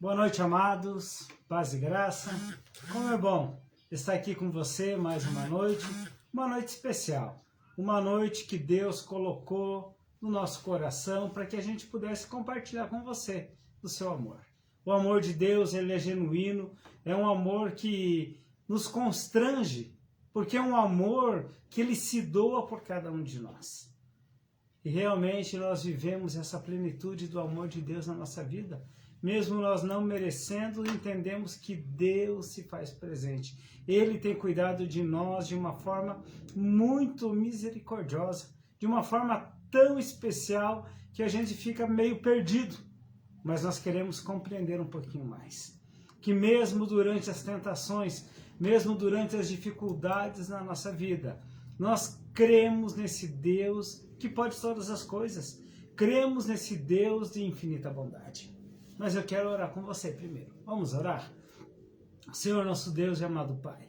Boa noite, amados, paz e graça. Como é bom estar aqui com você mais uma noite especial, uma noite que Deus colocou no nosso coração para que a gente pudesse compartilhar com você o seu amor. O amor de Deus, ele é genuíno, é um amor que nos constrange, porque é um amor que ele se doa por cada um de nós. E realmente nós vivemos essa plenitude do amor de Deus na nossa vida. Mesmo nós não merecendo, entendemos que Deus se faz presente. Ele tem cuidado de nós de uma forma muito misericordiosa, de uma forma tão especial que a gente fica meio perdido. Mas nós queremos compreender um pouquinho mais. Que mesmo durante as tentações, mesmo durante as dificuldades na nossa vida, nós cremos nesse Deus que pode todas as coisas. Cremos nesse Deus de infinita bondade. Mas eu quero orar com você primeiro. Vamos orar? Senhor nosso Deus e amado Pai,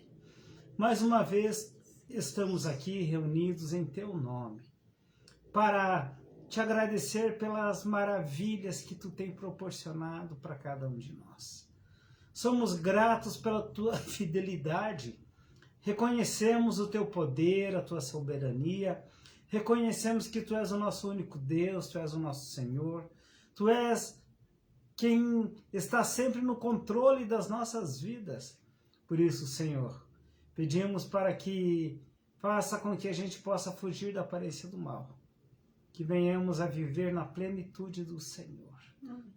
mais uma vez estamos aqui reunidos em Teu nome, para te agradecer pelas maravilhas que Tu tem proporcionado para cada um de nós. Somos gratos pela Tua fidelidade, reconhecemos o Teu poder, a Tua soberania, reconhecemos que Tu és o nosso único Deus, Tu és o nosso Senhor, Tu és quem está sempre no controle das nossas vidas. Por isso, Senhor, pedimos para que faça com que a gente possa fugir da aparência do mal, que venhamos a viver na plenitude do Senhor.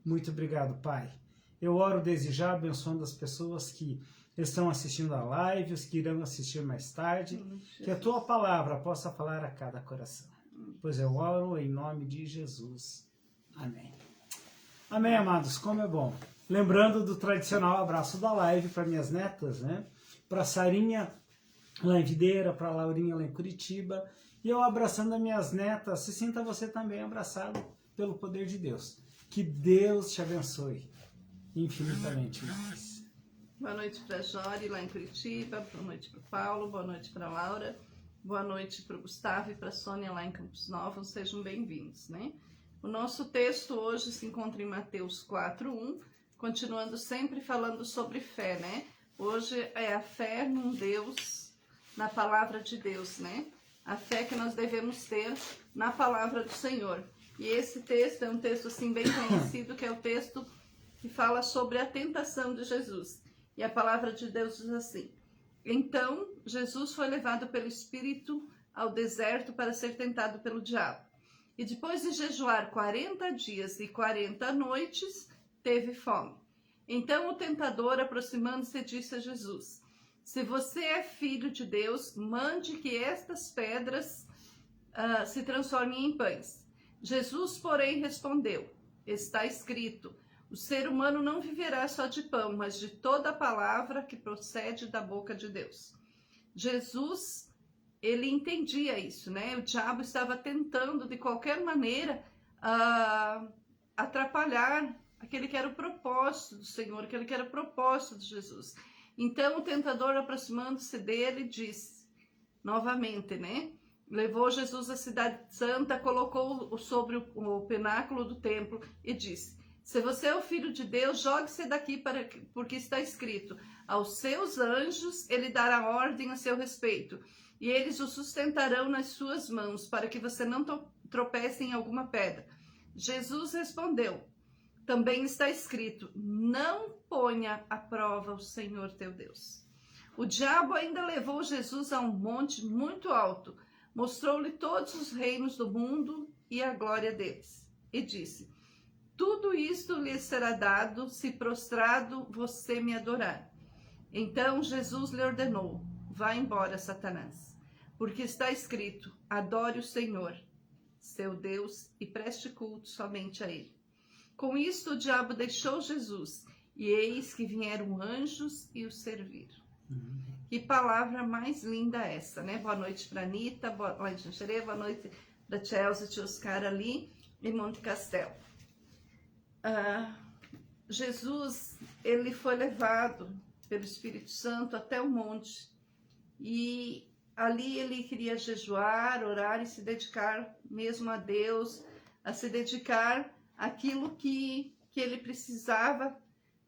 Muito obrigado, Pai. Eu oro desde já abençoando as pessoas que estão assistindo a live, os que irão assistir mais tarde, que a Tua palavra possa falar a cada coração. Pois eu oro em nome de Jesus. Amém. Amém, amados, como é bom. Lembrando do tradicional abraço da live para minhas netas, né? Para Sarinha, lá em Videira, para a Laurinha lá em Curitiba, e eu abraçando as minhas netas. Se sinta você também abraçado pelo poder de Deus. Que Deus te abençoe infinitamente mais. Boa noite para a Jori lá em Curitiba, boa noite para o Paulo, boa noite para a Laura, boa noite para o Gustavo e para a Sônia lá em Campos Novos, sejam bem-vindos, né? O nosso texto hoje se encontra em Mateus 4:1, continuando sempre falando sobre fé, né? Hoje é a fé num Deus, na palavra de Deus, né? A fé que nós devemos ter na palavra do Senhor. E esse texto é um texto assim bem conhecido, que é o texto que fala sobre a tentação de Jesus. E a palavra de Deus diz assim: então Jesus foi levado pelo Espírito ao deserto para ser tentado pelo diabo. E depois de jejuar 40 dias e 40 noites, teve fome. Então o tentador, aproximando-se, disse a Jesus: se você é filho de Deus, mande que estas pedras se transformem em pães. Jesus, porém, respondeu: está escrito, o ser humano não viverá só de pão, mas de toda a palavra que procede da boca de Deus. Jesus, ele entendia isso, né? O diabo estava tentando, de qualquer maneira, atrapalhar aquele que era o propósito do Senhor, aquele que era o propósito de Jesus. Então, o tentador, aproximando-se dele, disse, novamente, né? Levou Jesus à cidade santa, colocou-o sobre o pináculo do templo e disse: se você é o filho de Deus, jogue-se daqui, porque está escrito, aos seus anjos ele dará ordem a seu respeito, e eles o sustentarão nas suas mãos, para que você não tropece em alguma pedra. Jesus respondeu: também está escrito, não ponha à prova o Senhor teu Deus. O diabo ainda levou Jesus a um monte muito alto, mostrou-lhe todos os reinos do mundo e a glória deles, e disse: tudo isto lhe será dado se prostrado você me adorar. Então Jesus lhe ordenou: vá embora, Satanás, porque está escrito, adore o Senhor, seu Deus, e preste culto somente a ele. Com isto o diabo deixou Jesus, e eis que vieram anjos e o serviram. Que palavra mais linda essa, né? Boa noite para Anitta, boa noite, Xanxerê, boa noite para Chelsea e Oscar ali em Monte Castelo. Jesus, ele foi levado pelo Espírito Santo até o monte, e ali ele queria jejuar, orar e se dedicar mesmo a Deus, a se dedicar àquilo que ele precisava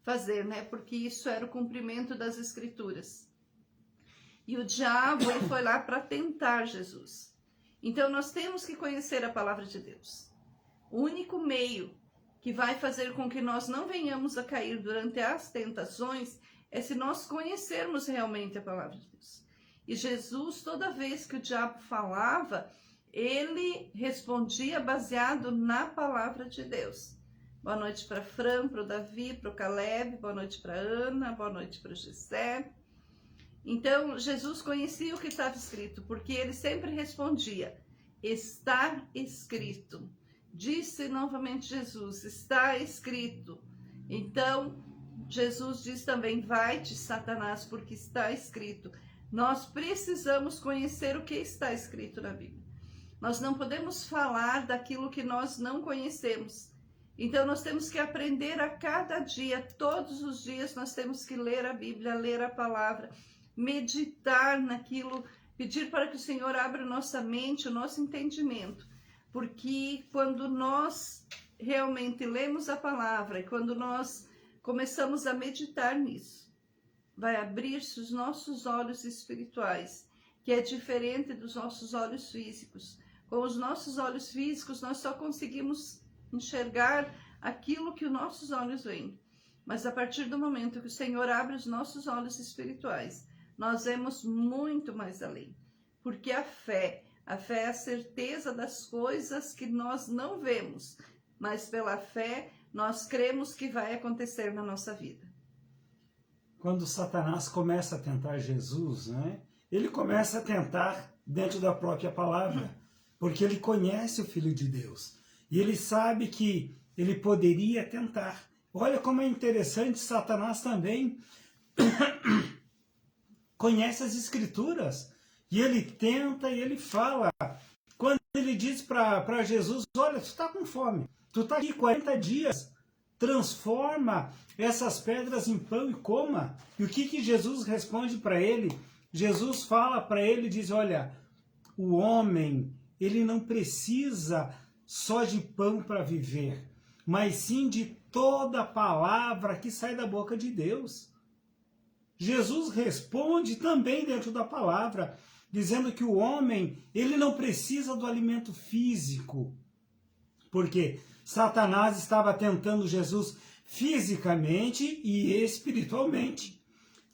fazer, né? Porque isso era o cumprimento das Escrituras. E o diabo, ele foi lá para tentar Jesus. Então nós temos que conhecer a palavra de Deus. O único meio que vai fazer com que nós não venhamos a cair durante as tentações é se nós conhecermos realmente a palavra de Deus. E Jesus, toda vez que o diabo falava, ele respondia baseado na palavra de Deus. Boa noite para Fran, para o Davi, para o Caleb, boa noite para Ana, boa noite para o Gessé. Então, Jesus conhecia o que estava escrito, porque ele sempre respondia, está escrito. Disse novamente Jesus, está escrito. Então, Jesus diz também, vai-te, Satanás, porque está escrito. Nós precisamos conhecer o que está escrito na Bíblia. Nós não podemos falar daquilo que nós não conhecemos. Então, nós temos que aprender a cada dia, todos os dias, nós temos que ler a Bíblia, ler a palavra, meditar naquilo, pedir para que o Senhor abra nossa mente, o nosso entendimento. Porque quando nós realmente lemos a palavra e quando nós começamos a meditar nisso, vai abrir-se os nossos olhos espirituais, que é diferente dos nossos olhos físicos. Com os nossos olhos físicos, nós só conseguimos enxergar aquilo que os nossos olhos veem. Mas a partir do momento que o Senhor abre os nossos olhos espirituais, nós vemos muito mais além. Porque a fé é a certeza das coisas que nós não vemos, mas pela fé nós cremos que vai acontecer na nossa vida. Quando Satanás começa a tentar Jesus, né? Ele começa a tentar dentro da própria palavra, porque ele conhece o Filho de Deus. E ele sabe que ele poderia tentar. Olha como é interessante, Satanás também conhece as Escrituras. E ele tenta e ele fala. Quando ele diz para Jesus, olha, tu está com fome, tu está aqui 40 dias, transforma essas pedras em pão e coma. E o que Jesus responde para ele? Jesus fala para ele, diz, olha, o homem, ele não precisa só de pão para viver, mas sim de toda palavra que sai da boca de Deus. Jesus responde também dentro da palavra, dizendo que o homem, ele não precisa do alimento físico, porque Satanás estava tentando Jesus fisicamente e espiritualmente.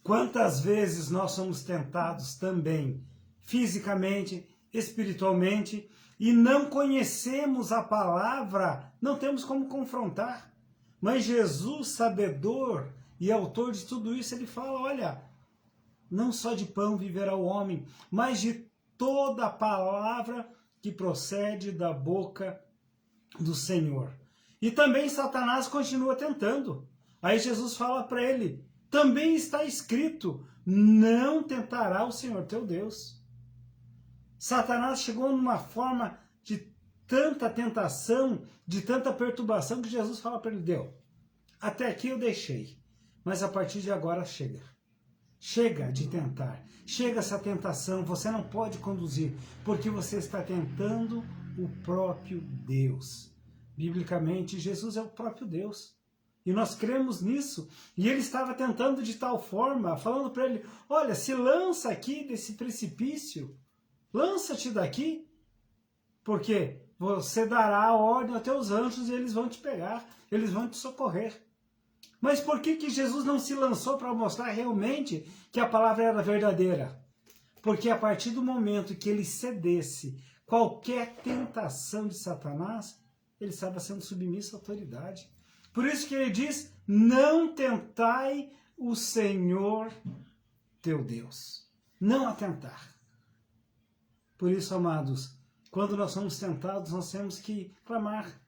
Quantas vezes nós somos tentados também, fisicamente, espiritualmente, e não conhecemos a palavra, não temos como confrontar. Mas Jesus, sabedor e autor de tudo isso, ele fala, olha, não só de pão viverá o homem, mas de toda a palavra que procede da boca do Senhor. E também Satanás continua tentando. Aí Jesus fala para ele, também está escrito, não tentará o Senhor teu Deus. Satanás chegou numa forma de tanta tentação, de tanta perturbação, que Jesus fala para ele, deu, até aqui eu deixei, mas a partir de agora chega. Chega de tentar, chega essa tentação, você não pode conduzir, porque você está tentando o próprio Deus. Biblicamente, Jesus é o próprio Deus. E nós cremos nisso. E ele estava tentando de tal forma, falando para ele, olha, se lança aqui desse precipício, lança-te daqui, porque você dará a ordem aos teus anjos e eles vão te pegar, eles vão te socorrer. Mas por que Jesus não se lançou para mostrar realmente que a palavra era verdadeira? Porque a partir do momento que ele cedesse qualquer tentação de Satanás, ele estava sendo submisso à autoridade. Por isso que ele diz, não tentai o Senhor teu Deus. Não atentar. Por isso, amados, quando nós somos tentados, nós temos que clamar.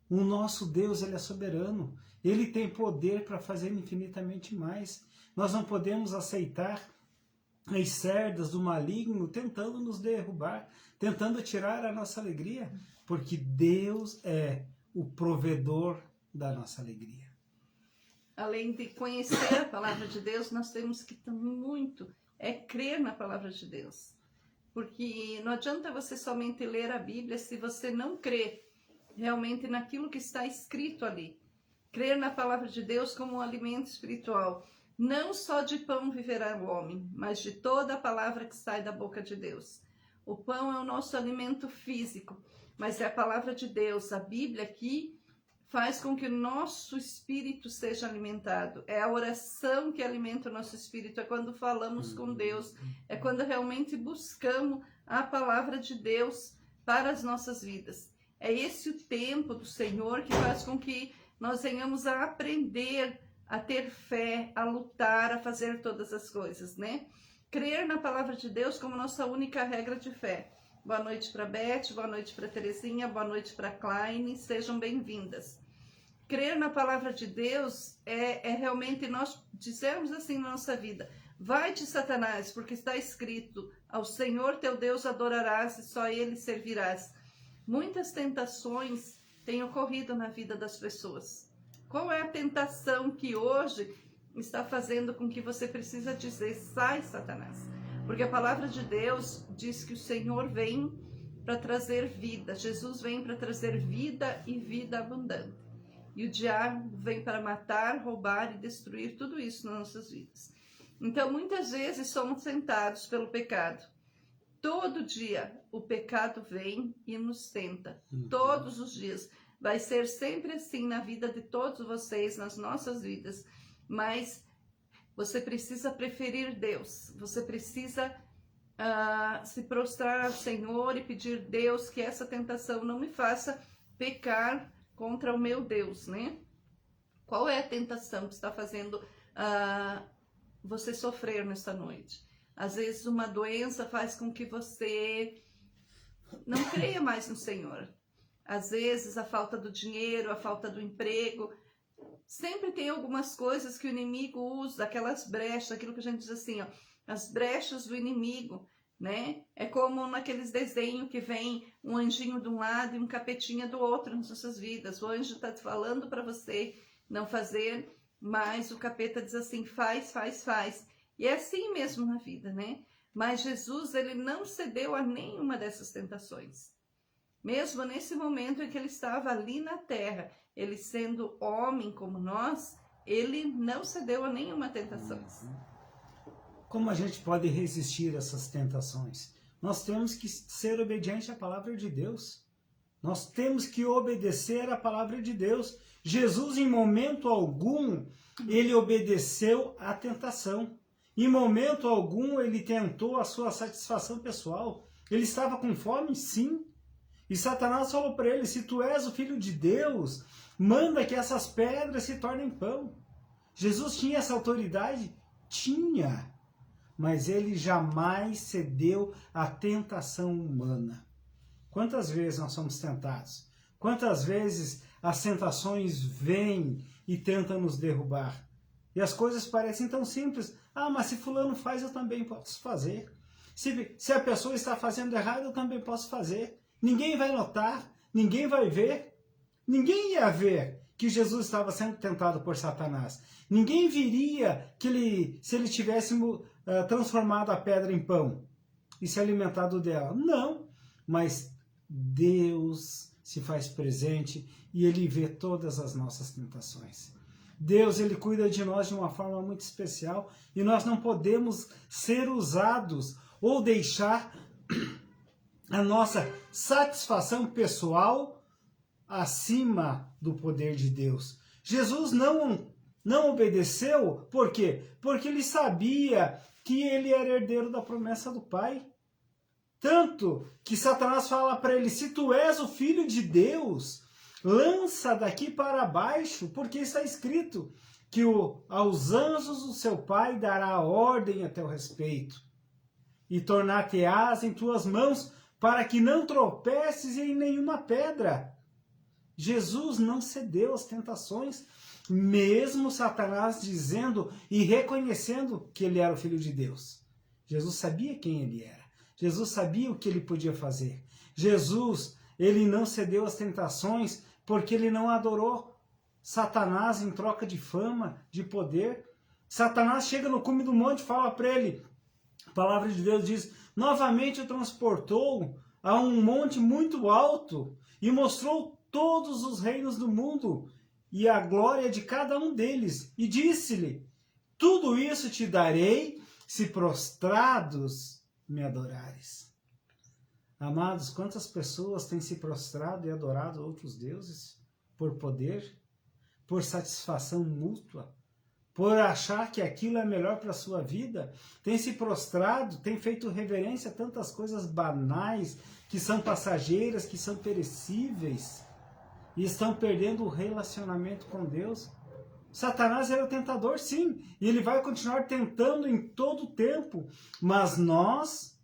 O nosso Deus, ele é soberano. Ele tem poder para fazer infinitamente mais. Nós não podemos aceitar as cerdas do maligno tentando nos derrubar, tentando tirar a nossa alegria, porque Deus é o provedor da nossa alegria. Além de conhecer a palavra de Deus, nós temos que muito crer na palavra de Deus. Porque não adianta você somente ler a Bíblia se você não crê realmente naquilo que está escrito ali. Crer na palavra de Deus como um alimento espiritual. Não só de pão viverá o homem, mas de toda a palavra que sai da boca de Deus. O pão é o nosso alimento físico, mas é a palavra de Deus, a Bíblia que faz com que o nosso espírito seja alimentado. É a oração que alimenta o nosso espírito, é quando falamos com Deus, é quando realmente buscamos a palavra de Deus para as nossas vidas. É esse o tempo do Senhor que faz com que nós venhamos a aprender, a ter fé, a lutar, a fazer todas as coisas, né? Crer na palavra de Deus como nossa única regra de fé. Boa noite para Beth, boa noite para Terezinha, boa noite para Kleine, sejam bem-vindas. Crer na palavra de Deus é realmente nós dizermos assim na nossa vida, vai-te Satanás, porque está escrito, ao Senhor teu Deus adorarás e só Ele servirás. Muitas tentações têm ocorrido na vida das pessoas. Qual é a tentação que hoje está fazendo com que você precisa dizer, sai Satanás? Porque a palavra de Deus diz que o Senhor vem para trazer vida. Jesus vem para trazer vida e vida abundante. E o diabo vem para matar, roubar e destruir tudo isso nas nossas vidas. Então, muitas vezes somos tentados pelo pecado. Todo dia o pecado vem e nos tenta. Todos os dias. Vai ser sempre assim na vida de todos vocês, nas nossas vidas. Mas você precisa preferir Deus. Você precisa se prostrar ao Senhor e pedir a Deus que essa tentação não me faça pecar contra o meu Deus, né? Qual é a tentação que está fazendo você sofrer nesta noite? Às vezes uma doença faz com que você não creia mais no Senhor. Às vezes a falta do dinheiro, a falta do emprego. Sempre tem algumas coisas que o inimigo usa, aquelas brechas, aquilo que a gente diz assim, ó, as brechas do inimigo, né? É como naqueles desenhos que vem um anjinho de um lado e um capetinha do outro nas nossas vidas. O anjo está falando para você não fazer, mas o capeta diz assim, faz, faz, faz. E é assim mesmo na vida, né? Mas Jesus, ele não cedeu a nenhuma dessas tentações. Mesmo nesse momento em que ele estava ali na terra, ele sendo homem como nós, ele não cedeu a nenhuma tentação. Como a gente pode resistir a essas tentações? Nós temos que ser obedientes à palavra de Deus. Nós temos que obedecer à palavra de Deus. Jesus, em momento algum, ele obedeceu à tentação. Em momento algum, ele tentou a sua satisfação pessoal. Ele estava com fome, sim. E Satanás falou para ele, se tu és o Filho de Deus, manda que essas pedras se tornem pão. Jesus tinha essa autoridade? Tinha. Mas ele jamais cedeu à tentação humana. Quantas vezes nós somos tentados? Quantas vezes as tentações vêm e tentam nos derrubar? E as coisas parecem tão simples. Ah, mas se fulano faz, eu também posso fazer. Se a pessoa está fazendo errado, eu também posso fazer. Ninguém vai notar, ninguém vai ver. Ninguém ia ver que Jesus estava sendo tentado por Satanás. Ninguém viria que se ele tivesse transformado a pedra em pão e se alimentado dela. Não, mas Deus se faz presente e ele vê todas as nossas tentações. Deus, ele cuida de nós de uma forma muito especial e nós não podemos ser usados ou deixar a nossa satisfação pessoal acima do poder de Deus. Jesus não obedeceu, por quê? Porque ele sabia que ele era herdeiro da promessa do Pai. Tanto que Satanás fala para ele, se tu és o Filho de Deus, lança daqui para baixo, porque está escrito que aos anjos o seu Pai dará ordem a teu respeito, e tornar-te-ás em tuas mãos, para que não tropeces em nenhuma pedra. Jesus não cedeu às tentações, mesmo Satanás dizendo e reconhecendo que ele era o Filho de Deus. Jesus sabia quem ele era. Jesus sabia o que ele podia fazer. Jesus, ele não cedeu às tentações porque ele não adorou Satanás em troca de fama, de poder. Satanás chega no cume do monte e fala para ele, a palavra de Deus diz, novamente o transportou a um monte muito alto e mostrou todos os reinos do mundo e a glória de cada um deles. E disse-lhe, tudo isso te darei se prostrados me adorares. Amados, quantas pessoas têm se prostrado e adorado outros deuses por poder, por satisfação mútua, por achar que aquilo é melhor para a sua vida, tem se prostrado, tem feito reverência a tantas coisas banais, que são passageiras, que são perecíveis, e estão perdendo o relacionamento com Deus. Satanás era o tentador, sim, e ele vai continuar tentando em todo o tempo, mas nós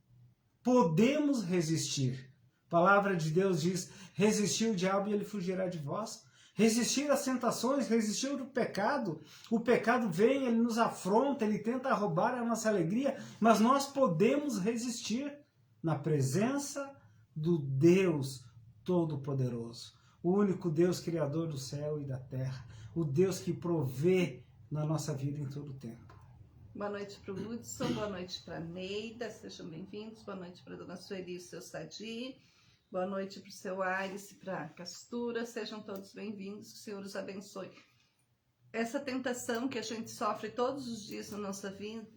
podemos resistir. A palavra de Deus diz, resistir o diabo e ele fugirá de vós. Resistir às tentações, resistir ao pecado. O pecado vem, ele nos afronta, ele tenta roubar a nossa alegria, mas nós podemos resistir na presença do Deus Todo-Poderoso. O único Deus criador do céu e da terra. O Deus que provê na nossa vida em todo o tempo. Boa noite para o Hudson, boa noite para a Neida, sejam bem-vindos. Boa noite para a dona Sueli e o seu Sadi. Boa noite para o seu Aires e para a Castura. Sejam todos bem-vindos, que o Senhor os abençoe. Essa tentação que a gente sofre todos os dias na nossa vida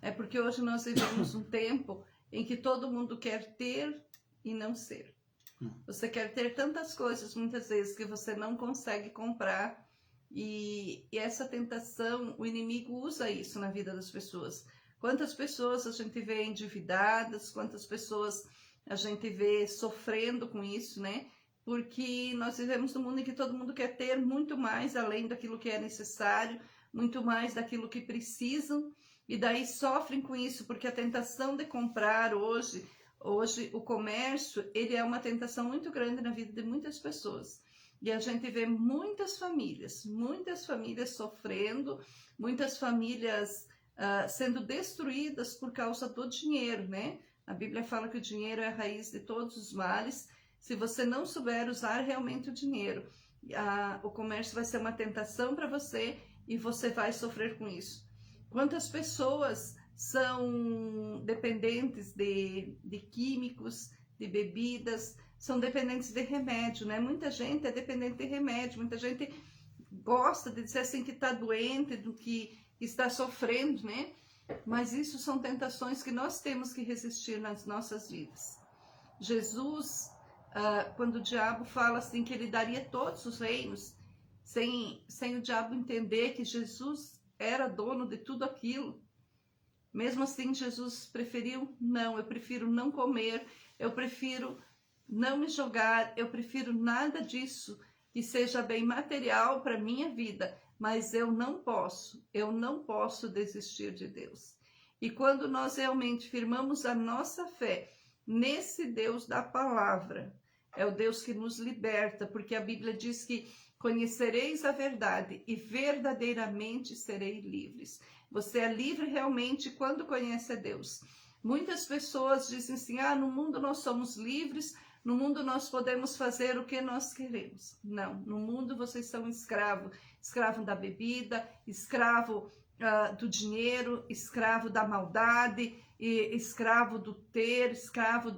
é porque hoje nós vivemos um tempo em que todo mundo quer ter e não ser. Você quer ter tantas coisas, muitas vezes, que você não consegue comprar. E essa tentação, o inimigo usa isso na vida das pessoas. Quantas pessoas a gente vê endividadas, quantas pessoas a gente vê sofrendo com isso, né? Porque nós vivemos num mundo em que todo mundo quer ter muito mais além daquilo que é necessário, muito mais daquilo que precisam, e daí sofrem com isso, porque a tentação de comprar hoje o comércio, ele é uma tentação muito grande na vida de muitas pessoas. E a gente vê muitas famílias sofrendo, muitas famílias sendo destruídas por causa do dinheiro, né? A Bíblia fala que o dinheiro é a raiz de todos os males. Se você não souber usar realmente o dinheiro, o comércio vai ser uma tentação para você e você vai sofrer com isso. Quantas pessoas são dependentes de químicos, de bebidas, são dependentes de remédio, né? Muita gente é dependente de remédio, muita gente gosta de dizer assim que está doente, do que está sofrendo, né? Mas isso são tentações que nós temos que resistir nas nossas vidas. Jesus, quando o diabo fala assim que ele daria todos os reinos, sem o diabo entender que Jesus era dono de tudo aquilo, mesmo assim Jesus preferiu, não, eu prefiro não comer, eu prefiro não me jogar, eu prefiro nada disso que seja bem material para minha vida, mas eu não posso desistir de Deus. E quando nós realmente firmamos a nossa fé nesse Deus da palavra, é o Deus que nos liberta, porque a Bíblia diz que conhecereis a verdade e verdadeiramente sereis livres. Você é livre realmente quando conhece a Deus. Muitas pessoas dizem assim, no mundo nós somos livres, no mundo nós podemos fazer o que nós queremos. Não, no mundo vocês são escravos. Escravo da bebida, escravo do dinheiro, escravo da maldade, escravo do ter, escravo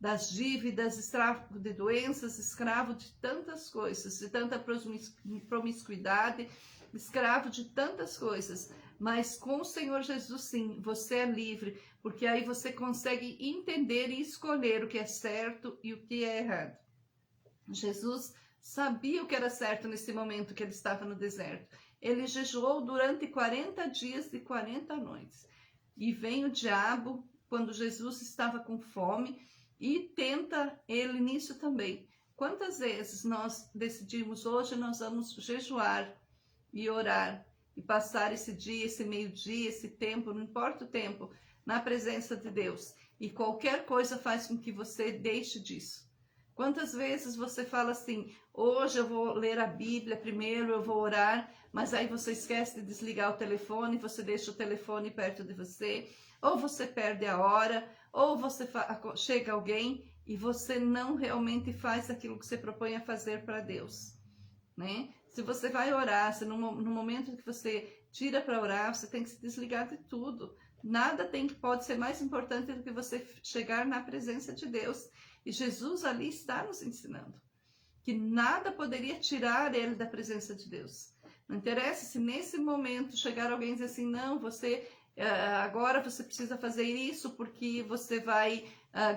das dívidas, escravo de doenças, escravo de tantas coisas, de tanta promiscuidade, escravo de tantas coisas. Mas com o Senhor Jesus, sim, você é livre, porque aí você consegue entender e escolher o que é certo e o que é errado. Jesus sabia o que era certo nesse momento que ele estava no deserto. Ele jejuou durante 40 dias e 40 noites. E vem o diabo, quando Jesus estava com fome, e tenta ele nisso também. Quantas vezes nós decidimos, hoje nós vamos jejuar e orar, e passar esse dia, esse meio-dia, esse tempo, não importa o tempo, na presença de Deus. E qualquer coisa faz com que você deixe disso. Quantas vezes você fala assim, hoje eu vou ler a Bíblia primeiro, eu vou orar, mas aí você esquece de desligar o telefone, você deixa o telefone perto de você, ou você perde a hora, ou você chega alguém e você não realmente faz aquilo que você propõe a fazer para Deus, né? Se você vai orar, se no momento que você tira para orar, você tem que se desligar de tudo. Nada pode ser mais importante do que você chegar na presença de Deus. E Jesus ali está nos ensinando que nada poderia tirar ele da presença de Deus. Não interessa se nesse momento chegar alguém e dizer assim, não, agora você precisa fazer isso porque você vai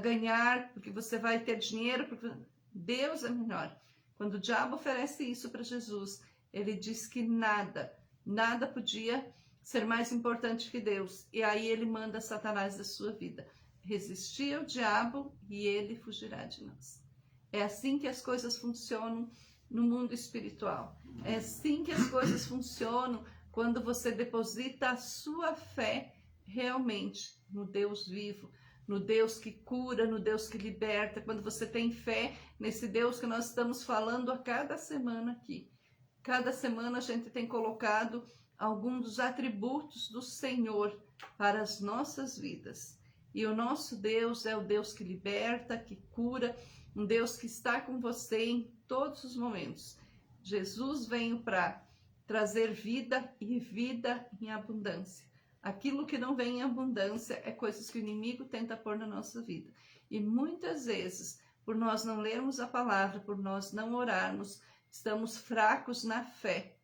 ganhar, porque você vai ter dinheiro, porque Deus é melhor. Quando o diabo oferece isso para Jesus, ele diz que nada podia ser mais importante que Deus. E aí ele manda Satanás da sua vida. Resistir ao diabo e ele fugirá de nós. É assim que as coisas funcionam no mundo espiritual. É assim que as coisas funcionam quando você deposita a sua fé realmente no Deus vivo, no Deus que cura, no Deus que liberta, quando você tem fé nesse Deus que nós estamos falando a cada semana aqui. Cada semana a gente tem colocado alguns dos atributos do Senhor para as nossas vidas. E o nosso Deus é o Deus que liberta, que cura, um Deus que está com você em todos os momentos. Jesus veio para trazer vida e vida em abundância. Aquilo que não vem em abundância é coisas que o inimigo tenta pôr na nossa vida. E muitas vezes, por nós não lermos a palavra, por nós não orarmos, estamos fracos na fé.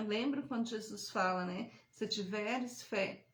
Lembra quando Jesus fala, né? Se tiveres fé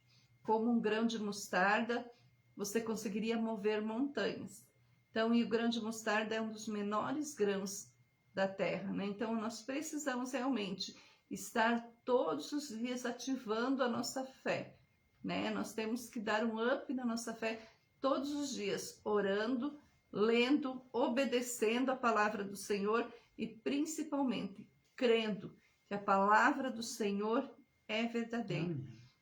como um grão de mostarda, você conseguiria mover montanhas. Então, e o grão de mostarda é um dos menores grãos da terra, né? Então, nós precisamos realmente estar todos os dias ativando a nossa fé, né? Nós temos que dar um up na nossa fé todos os dias, orando, lendo, obedecendo a palavra do Senhor e principalmente crendo que a palavra do Senhor é verdadeira.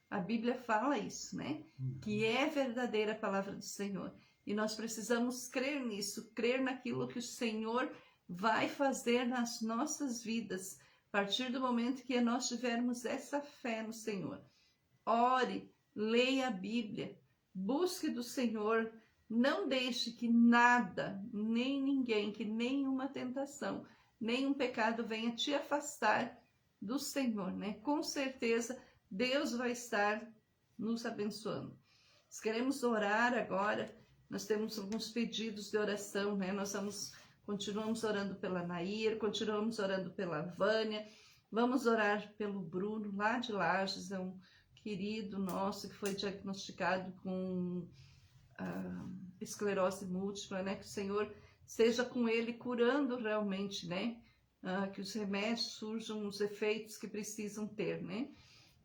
A Bíblia fala isso, né? Que é verdadeira a palavra do Senhor. E nós precisamos crer nisso, crer naquilo que o Senhor vai fazer nas nossas vidas, a partir do momento que nós tivermos essa fé no Senhor. ore, leia a Bíblia, busque do Senhor, não deixe que nada, nem ninguém, que nenhuma tentação, nenhum pecado venha te afastar do Senhor, né? Com certeza Deus vai estar nos abençoando. Nós queremos orar agora, nós temos alguns pedidos de oração, né? Continuamos orando pela Nair, continuamos orando pela Vânia, vamos orar pelo Bruno, lá de Lages, é um querido nosso que foi diagnosticado com esclerose múltipla, né? Que o Senhor seja com ele curando realmente, né? Que os remédios surjam os efeitos que precisam ter, né?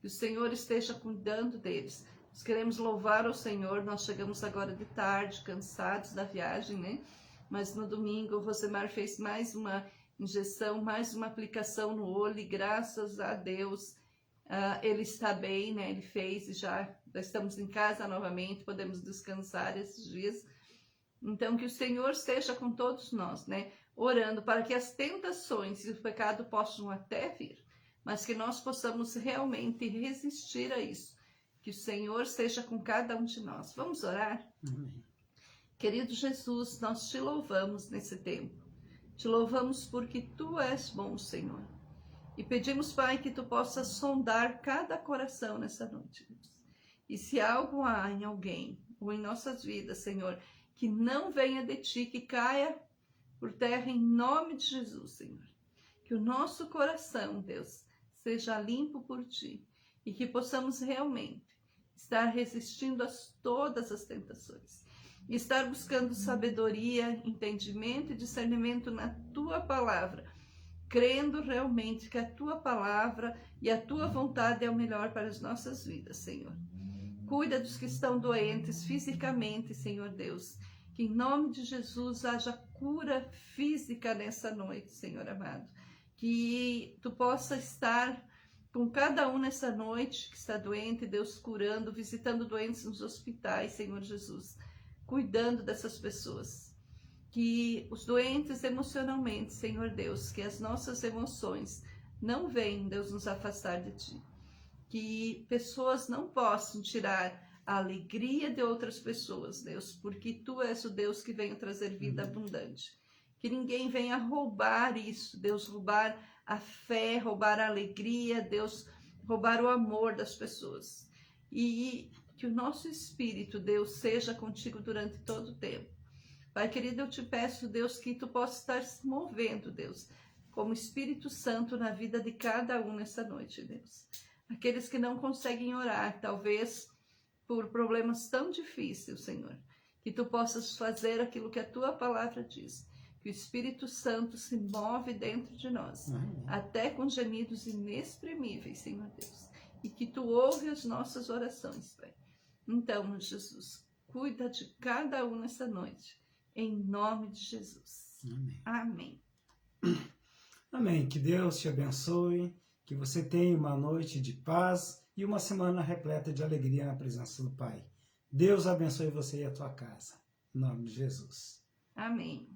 Que o Senhor esteja cuidando deles. Nós queremos louvar ao Senhor, nós chegamos agora de tarde, cansados da viagem, né? Mas no domingo o Rosemar fez mais uma injeção, mais uma aplicação no olho, e graças a Deus ele está bem, né? Ele fez e já estamos em casa novamente, podemos descansar esses dias. Então que o Senhor esteja com todos nós, né? Orando para que as tentações e o pecado possam até vir, mas que nós possamos realmente resistir a isso. Que o Senhor esteja com cada um de nós. Vamos orar? Amém. Querido Jesus, nós te louvamos nesse tempo. Te louvamos porque Tu és bom, Senhor. E pedimos, Pai, que Tu possas sondar cada coração nessa noite, Deus. E se algo há em alguém ou em nossas vidas, Senhor, que não venha de Ti, que caia por terra em nome de Jesus, Senhor. Que o nosso coração, Deus, seja limpo por Ti e que possamos realmente estar resistindo a todas as tentações. E estar buscando sabedoria, entendimento e discernimento na Tua palavra, crendo realmente que a Tua palavra e a Tua vontade é o melhor para as nossas vidas, Senhor. Cuida dos que estão doentes fisicamente, Senhor Deus. Que em nome de Jesus haja cura física nessa noite, Senhor amado. Que Tu possa estar com cada um nessa noite que está doente, Deus, curando, visitando doentes nos hospitais, Senhor Jesus. Cuidando dessas pessoas, que os doentes emocionalmente, Senhor Deus, que as nossas emoções não venham, Deus, nos afastar de Ti, que pessoas não possam tirar a alegria de outras pessoas, Deus, porque Tu és o Deus que vem trazer vida abundante, que ninguém venha roubar isso, Deus, roubar a fé, roubar a alegria, Deus, roubar o amor das pessoas, e que o nosso espírito, Deus, seja contigo durante todo o tempo. Pai querido, eu te peço, Deus, que Tu possa estar se movendo, Deus, como Espírito Santo na vida de cada um nessa noite, Deus. Aqueles que não conseguem orar, talvez por problemas tão difíceis, Senhor, que Tu possas fazer aquilo que a Tua palavra diz. Que o Espírito Santo se move dentro de nós, até com gemidos inexprimíveis, Senhor Deus. E que Tu ouve as nossas orações, Pai. Então, Jesus, cuida de cada um nessa noite, em nome de Jesus. Amém. Amém. Amém. Que Deus te abençoe, que você tenha uma noite de paz e uma semana repleta de alegria na presença do Pai. Deus abençoe você e a tua casa. Em nome de Jesus. Amém.